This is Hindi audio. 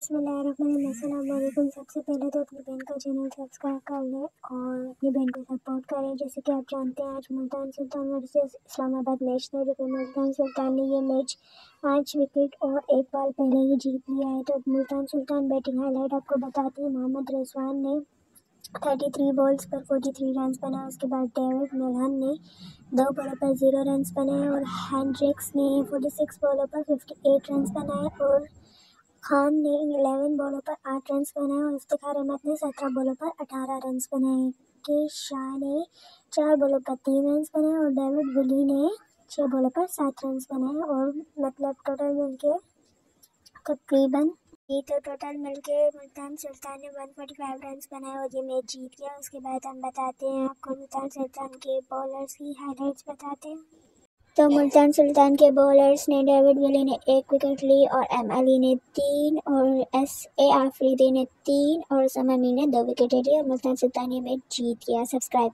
बिस्मिल्लाहिर्रहमानिर्रहीम। सबसे पहले तो अपनी बहन का चैनल सब्सक्राइब कर लें और अपनी बहन को सपोर्ट करें। जैसे कि आप जानते हैं, आज मुल्तान सुल्तान वर्सेस इस्लामाबाद मैच था, जो कि मुल्तान सुल्तान ने ये मैच 5 विकेट और 1 बॉल पहले ही जीत लिया है। तो मुल्तान सुल्तान बैटिंग हाईलाइट आपको बताती है। मोहम्मद रिजवान ने 33 बॉल्स पर 43 रन बनाए। उसके बाद डेविड मिल्हन ने 2 बॉलों पर 0 रन बनाए और हेंड्रिक्स ने 46 बॉलों पर 58 रन बनाए और खान ने 11 बॉलों पर 8 रन बनाए और इफ्तिखार अहमद ने 17 बॉलों पर 18 रन बनाए। के शाह ने 4 बॉलों पर 3 रन बनाए और डेविड विली ने 6 बॉलों पर 7 रन बनाए और मतलब टोटल मिलके तकरीबन टोटल मिलके मुल्तान सुल्तान ने 145 रन बनाए और ये मैच जीत गया। उसके बाद हम बताते हैं आपको मुल्तान सुल्तान के बॉलर्स की हाइलाइट्स बताते हैं। तो मुल्तान सुल्तान के बॉलर्स ने डेविड विली ने 1 विकेट ली और एम अली ने 3 और SA आफरीदी ने 3 और समर मीर ने 2 विकेट ली और मुल्तान सुल्तान ये मैच जीत गया। सब्सक्राइब